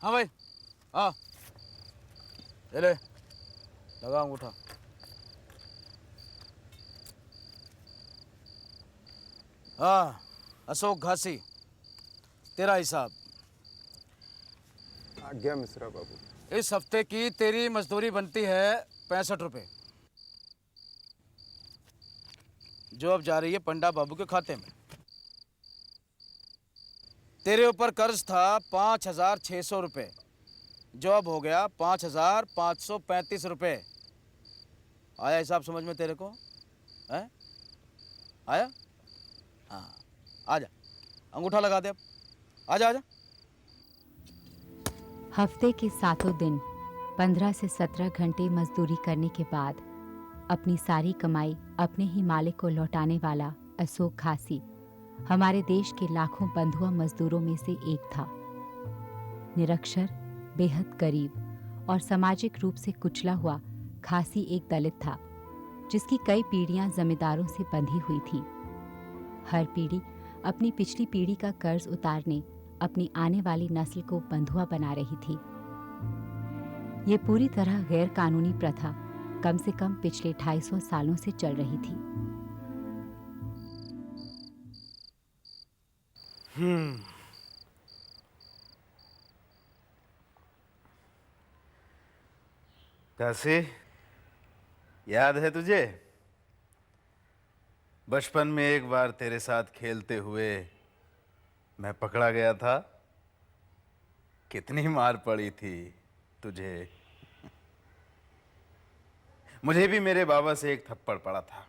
हाँ भाई, हाँ, ये ले, लगा अंगूठा। हाँ, अशोक घासी, तेरा हिसाब। आज्ञा मिश्रा बाबू। इस हफ्ते की तेरी मजदूरी बनती है 65 रुपये, जो अब जा रही है पंडा बाबू के खाते में। तेरे ऊपर कर्ज था 5,600 रुपये, जो अब हो गया 5,535 रुपये। आया हिसाब समझ में तेरे को? है? आया? हाँ, आजा, अंगूठा लगा दे अब। आजा आजा। हफ्ते के सातों दिन 15 से 17 घंटे मजदूरी करने के बाद अपनी सारी कमाई अपने ही मालिक को लौटाने वाला अशोक घासी हमारे देश के लाखों बंधुआ मजदूरों में से एक था। निरक्षर, बेहद गरीब और सामाजिक रूप से कुचला हुआ घासी एक दलित था, जिसकी कई पीढ़ियां जमींदारों से बंधी हुई थी। हर पीढ़ी अपनी पिछली पीढ़ी का कर्ज उतारने अपनी आने वाली नस्ल को बंधुआ बना रही थी। ये पूरी तरह गैर कानूनी प्रथा कम से कम पिछले 250 सालों से चल रही थी। कैसे याद है तुझे? बचपन में एक बार तेरे साथ खेलते हुए मैं पकड़ा गया था। कितनी मार पड़ी थी तुझे। मुझे भी मेरे बाबा से एक थप्पड़ पड़ा था।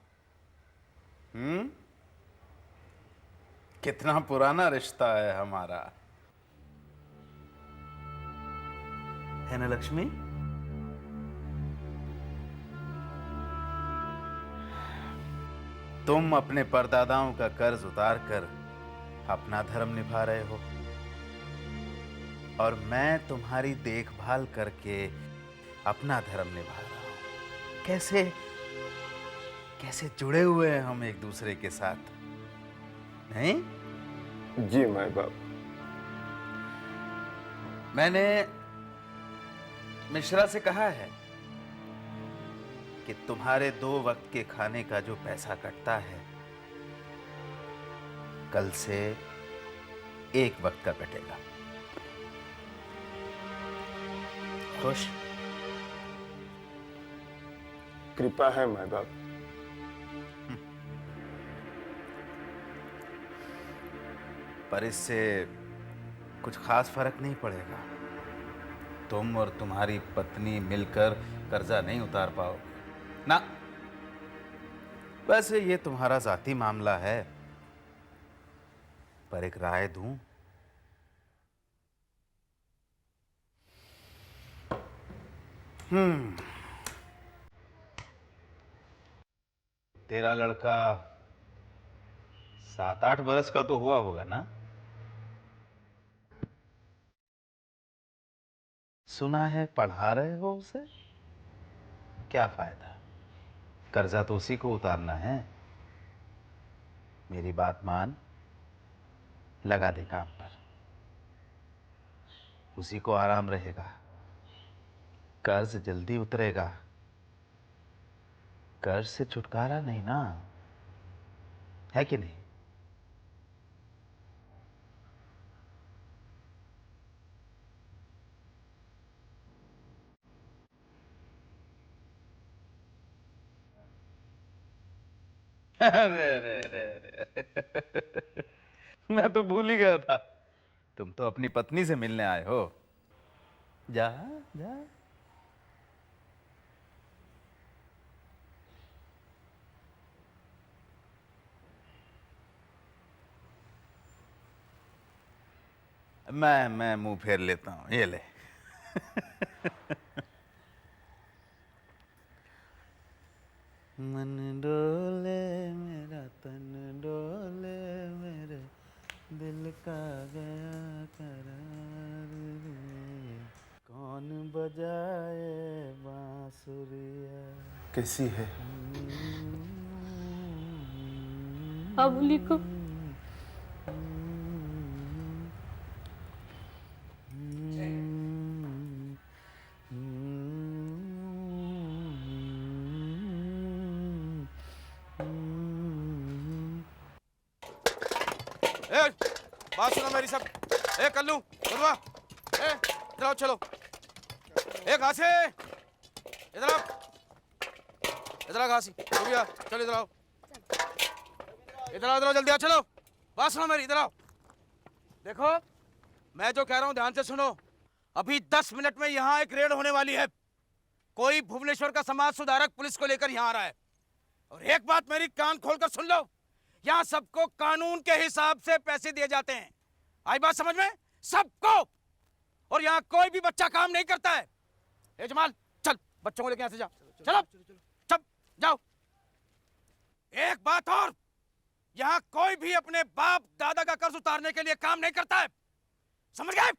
कितना पुराना रिश्ता है हमारा, है ना लक्ष्मी? तुम अपने परदादाओं का कर्ज उतार कर अपना धर्म निभा रहे हो और मैं तुम्हारी देखभाल करके अपना धर्म निभा रहा हूं। कैसे कैसे जुड़े हुए हैं हम एक दूसरे के साथ, नहीं? जी माई बाप। मैंने मिश्रा से कहा है कि तुम्हारे 2 वक्त के खाने का जो पैसा कटता है, कल से 1 वक्त का कटेगा। खुश? कृपा है माई बाप। पर इससे कुछ खास फर्क नहीं पड़ेगा। तुम और तुम्हारी पत्नी मिलकर कर्जा नहीं उतार पाओगे ना। वैसे ये तुम्हारा जाती मामला है, पर एक राय दूं? तेरा लड़का 7-8 बरस का तो हुआ होगा ना? सुना है पढ़ा रहे हो उसे। क्या फायदा, कर्जा तो उसी को उतारना है। मेरी बात मान, लगा दे काम पर। उसी को आराम रहेगा, कर्ज जल्दी उतरेगा। कर्ज से छुटकारा नहीं ना, है कि नहीं? अरे, मैं तो भूल ही गया था। तुम तो अपनी पत्नी से मिलने आए हो। जा जा। मैं मुंह फेर लेता हूं, ये ले। मन डोले मेरा तन डोले, मेरे दिल का गया करार रे। कौन बजाए बांसुरिया। कैसी है? अबुली को ए, बात सुनो मेरी सब। ए कल्लू, बंधुआ, ए इधर आओ, चलो। ए घासे, इधर आओ, इधर आओ घासी, तू भी आ, चल इधर आओ, इधर आओ, जल्दी आओ, चलो। बात सुनो मेरी, इधर आओ। देखो, मैं जो कह रहा हूँ ध्यान से सुनो। अभी 10 मिनट में यहाँ एक रेड होने वाली है। कोई भुवनेश्वर का समाज सुधारक पुलिस को लेकर यहाँ आ रहा है। और एक बात मेरी कान खोलकर सुन लो, यहाँ सबको कानून के हिसाब से पैसे दिए जाते हैं। आई बात समझ में? सबको। और यहाँ कोई भी बच्चा काम नहीं करता है। ए जमाल, चल बच्चों को लेकर यहाँ से जा। चलो, चल जाओ। एक बात और, यहाँ कोई भी अपने बाप दादा का कर्ज उतारने के लिए काम नहीं करता है। समझ गए?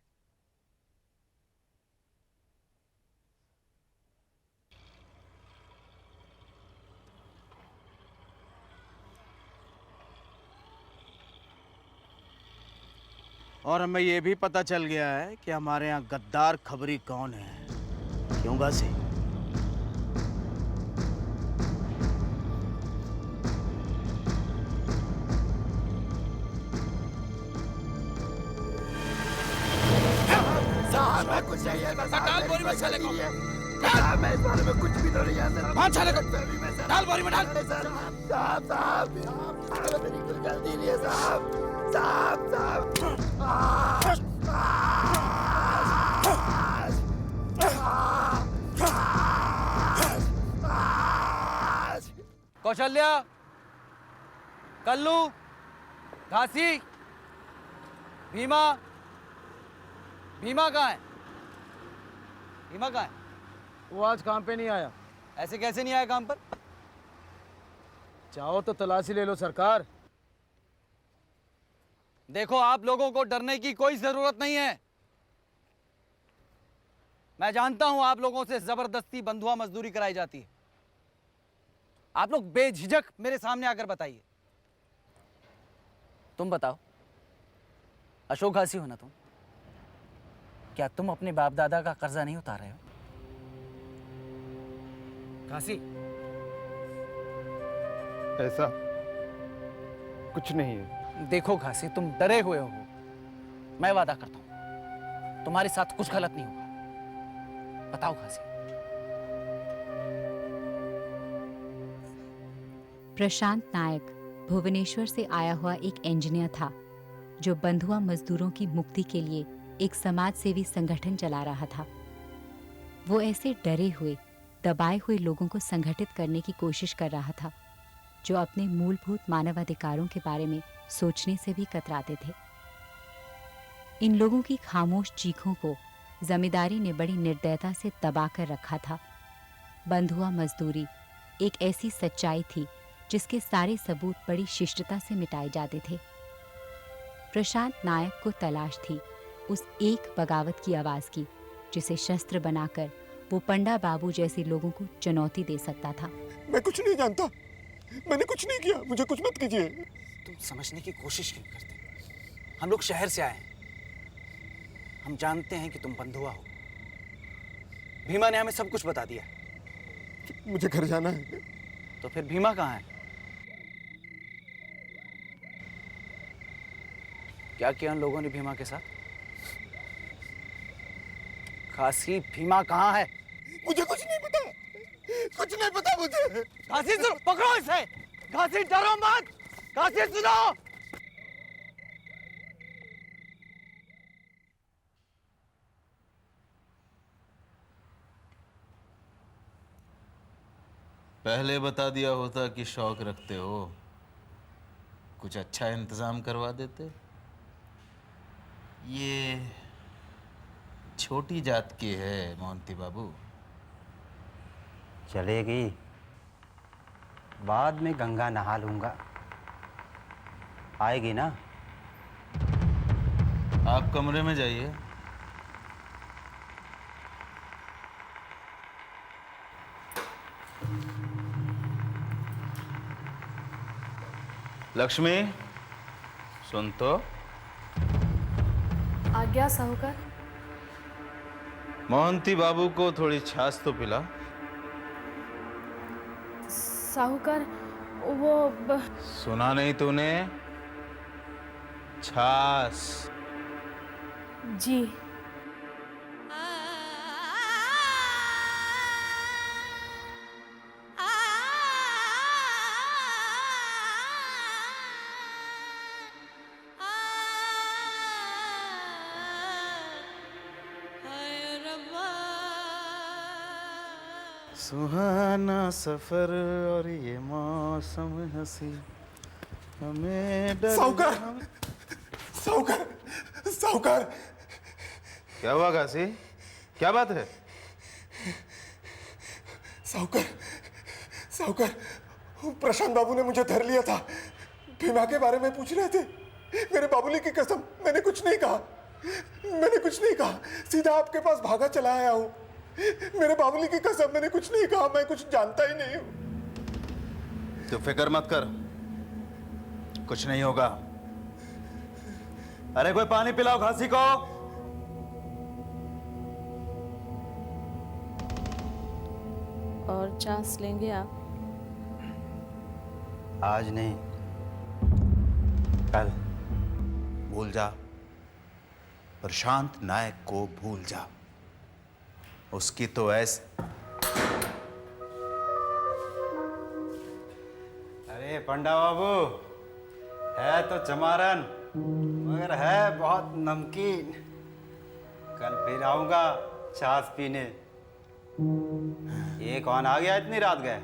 और हमें यह भी पता चल गया है कि हमारे यहाँ गद्दार खबरी कौन है। क्यों गासी? साहब मैं कुछ नहीं है डाल बोरी में साले को। साहब मैं इस बारे में कुछ भी नहीं है। कौन साले को? डाल बोरी में डाल। साहब साहब मेरी कोई गलती नहीं है साहब। साहब साहब कौशल्या, कल्लू, घासी, भीमा। भीमा कहाँ है? भीमा कहाँ है? वो आज काम पे नहीं आया। ऐसे कैसे नहीं आया काम पर? चाहो तो तलाशी ले लो सरकार। देखो, आप लोगों को डरने की कोई जरूरत नहीं है। मैं जानता हूं आप लोगों से जबरदस्ती बंधुआ मजदूरी कराई जाती है। आप लोग बेझिझक मेरे सामने आकर बताइए। तुम बताओ, अशोक घासी हो ना तुम? क्या तुम अपने बाप दादा का कर्जा नहीं उतार रहे हो? घासी, ऐसा कुछ नहीं है। देखो घासी, तुम डरे हुए हो। मैं वादा करता हूं तुम्हारे साथ कुछ गलत नहीं होगा। बताओ घासी। प्रशांत नायक भुवनेश्वर से आया हुआ एक इंजीनियर था जो बंधुआ मजदूरों की मुक्ति के लिए एक समाज सेवी संगठन चला रहा था। वो ऐसे डरे हुए, दबाए हुए लोगों को संगठित करने की कोशिश कर रहा था जो अपने मूलभूत मानवाधिकारों के बारे में सोचने से भी कतराते थे। इन लोगों की खामोश चीखों को जमींदारी ने बड़ी निर्दयता से दबा कर रखा था। बंधुआ मजदूरी एक ऐसी सच्चाई थी जिसके सारे सबूत बड़ी शिष्टता से मिटाए जाते थे। प्रशांत नायक को तलाश थी उस एक बगावत की आवाज की जिसे शस्त्र बनाकर वो पंडा बाबू जैसे लोगों को चुनौती दे सकता था। मैं कुछ नहीं जानता, मैंने कुछ नहीं किया, मुझे कुछ मत कीजिए। तुम समझने की कोशिश क्यों करते? हम लोग शहर से आए हैं। हम जानते हैं कि तुम बंधुआ हो। भीमा ने हमें सब कुछ बता दिया। मुझे घर जाना है। तो फिर भीमा कहाँ है? क्या किया उन लोगों ने भीमा के साथ? घासी, भीमा कहाँ है? मुझे कुछ नहीं पता, कुछ नहीं पता मुझे। घासी सुनो, पकड़ो इसे। घासी डरो मत। घासी सुनो। पहले बता दिया होता कि शौक रखते हो, कुछ अच्छा इंतजाम करवा देते। ये छोटी जात की है मोहंती बाबू। चलेगी, बाद में गंगा नहा लूंगा। आएगी ना? आप कमरे में जाइए। लक्ष्मी, सुन तो। आज्ञा साहूकार। मोहंती बाबू को थोड़ी छाछ तो पिला। साहूकार, वो सुना नहीं तूने? छाछ। जी। सुहाना सफर और ये मौसम हंसी हमें डर साहूकार साहूकार साहूकार क्या हुआ घासी? क्या बात है? साहूकार साहूकार प्रशांत बाबू ने मुझे धर लिया था। भीमा के बारे में पूछ रहे थे। मेरे बाबूली की कसम मैंने कुछ नहीं कहा। मैंने कुछ नहीं कहा। सीधा आपके पास भागा चला आया हूं। मेरे बाबूली की कसम मैंने कुछ नहीं कहा। मैं कुछ जानता ही नहीं हूं। तो फिक्र मत कर, कुछ नहीं होगा। अरे कोई पानी पिलाओ घासी को। और चांस लेंगे आप? आज नहीं, कल। भूल जा, प्रशांत नायक को भूल जा। उसकी तो ऐसे। अरे पंडा बाबू, है तो चमारन मगर है बहुत नमकीन। कल फिर आऊंगा छाछ पीने। ये कौन आ गया इतनी रात गए?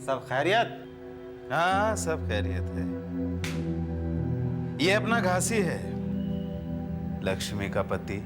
सब खैरियत? हाँ सब खैरियत है। ये अपना घासी है, लक्ष्मी का पति।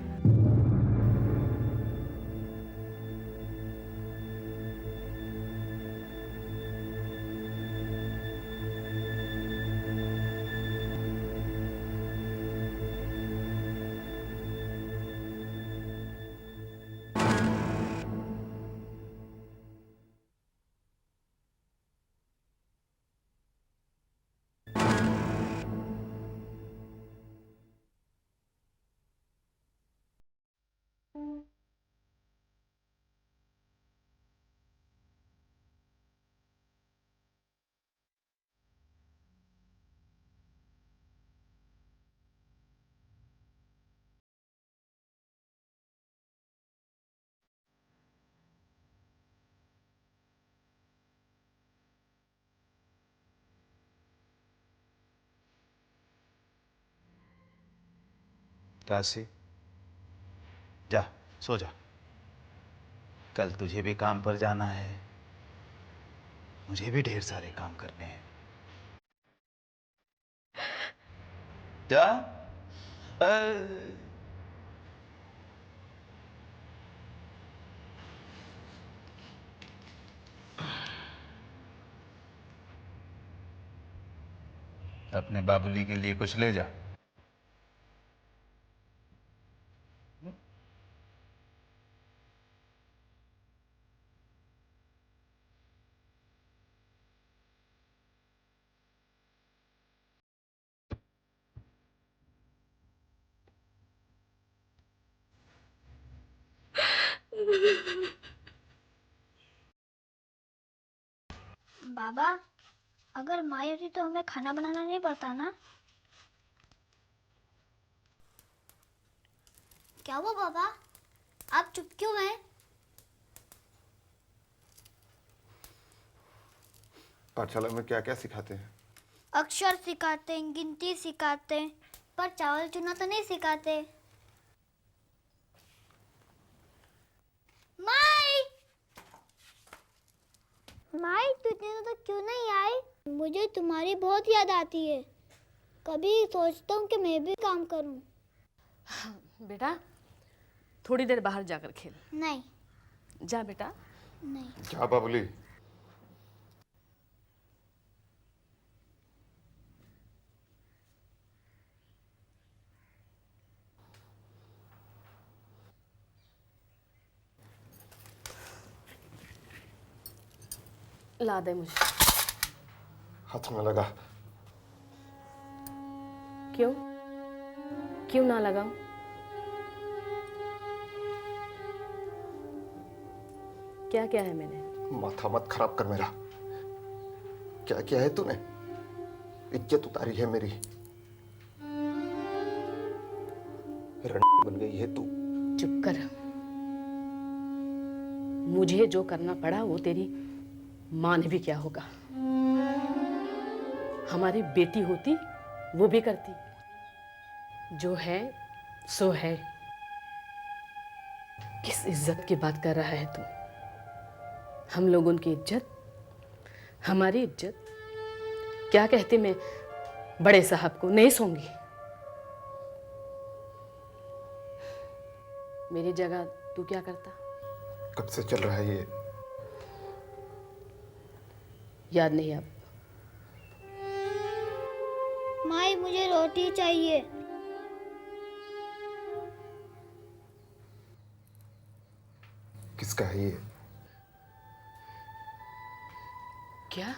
काशी, जा सो जा। कल तुझे भी काम पर जाना है, मुझे भी ढेर सारे काम करने हैं। जा। अपने बाबूली के लिए कुछ ले जा। बाबा, अगर माँ होती तो हमें खाना बनाना नहीं पड़ता ना? क्या हुआ बाबा? आप चुप क्यों हैं? पाठशाला में क्या क्या सिखाते हैं? अक्षर सिखाते हैं, गिनती सिखाते हैं, पर चावल चुना तो नहीं सिखाते। माई, माई तू इतने दिनों तक क्यों नहीं आई? मुझे तुम्हारी बहुत याद आती है। कभी सोचता हूँ कि मैं भी काम करूँ। बेटा थोड़ी देर बाहर जाकर खेल। नहीं। जा बेटा। नहीं। क्या बाबूली? ला दे मुझे। हाथ में लगा। क्यों? क्यों ना लगाऊं? क्या क्या है मैंने? माथा मत खराब कर मेरा। क्या किया है तूने? इज्जत उतारी है मेरी। रण बन गई है तू। चुप कर। मुझे जो करना पड़ा वो तेरी माँ ने भी क्या होगा। हमारी बेटी होती वो भी करती। जो है सो है। किस इज्जत की बात कर रहा है तू? हम लोगों की इज्जत, हमारी इज्जत। क्या कहती मैं बड़े साहब को नहीं सोंगी? मेरी जगह तू क्या करता? कब से चल रहा है ये? याद नहीं अब? माई मुझे रोटी चाहिए। किसका है ये? क्या?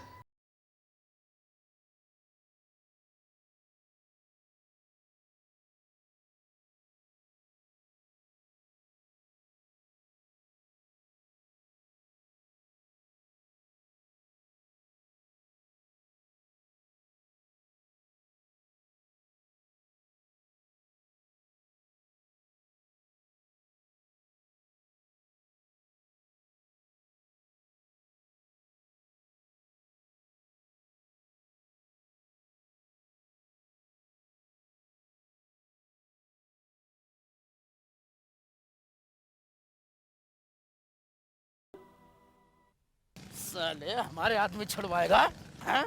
साले हमारे आदमी छुड़वाएगा? हैं?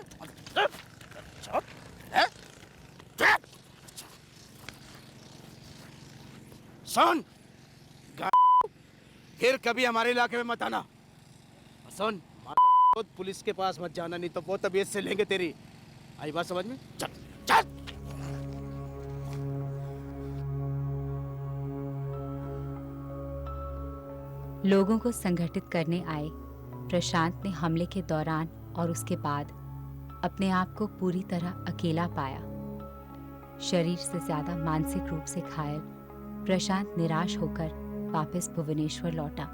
हैं? सुन, फिर कभी हमारे इलाके में मत आना। सुन, खुद पुलिस के पास मत जाना, नहीं तो वो तबीयत से लेंगे तेरी। आई बात समझ में? चल चल। लोगों को संगठित करने आए प्रशांत ने हमले के दौरान और उसके बाद अपने आप को पूरी तरह अकेला पाया। शरीर से ज्यादा मानसिक रूप से घायल प्रशांत निराश होकर वापस भुवनेश्वर लौटा।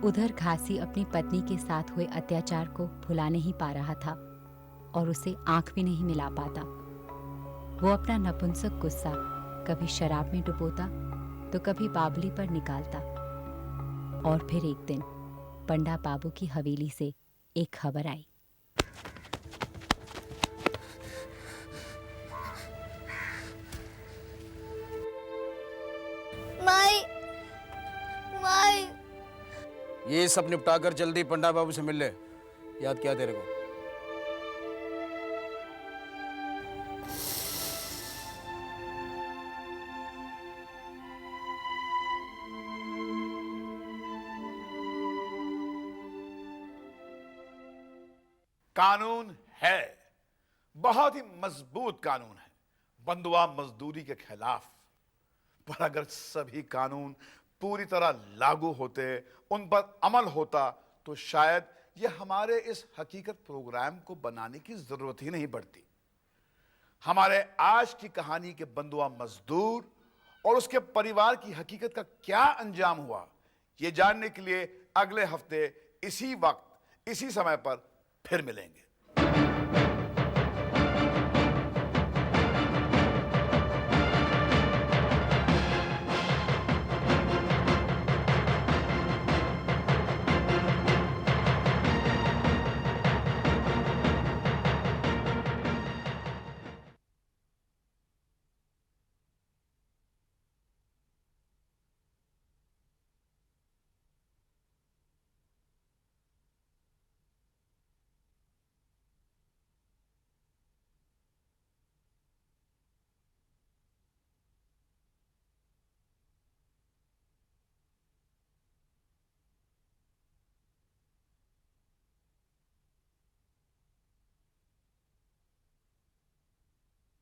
उधर घासी अपनी पत्नी के साथ हुए अत्याचार को भुला नहीं पा रहा था और उसे आंख भी नहीं मिला पाता। वो अपना नपुंसक गुस्सा कभी शराब में डुबोता तो कभी बाबली पर निकालता। और फिर एक दिन पंडा बाबू की हवेली से एक खबर आई। माई माई ये सब निपटा कर जल्दी पंडा बाबू से मिल ले। याद किया तेरे को? कानून है, बहुत ही मजबूत कानून है बंधुआ मजदूरी के खिलाफ। पर अगर सभी कानून पूरी तरह लागू होते, उन पर अमल होता, तो शायद ये हमारे इस हकीकत प्रोग्राम को बनाने की जरूरत ही नहीं पड़ती। हमारे आज की कहानी के बंधुआ मजदूर और उसके परिवार की हकीकत का क्या अंजाम हुआ, ये जानने के लिए अगले हफ्ते इसी वक्त इसी समय पर फिर मिलेंगे।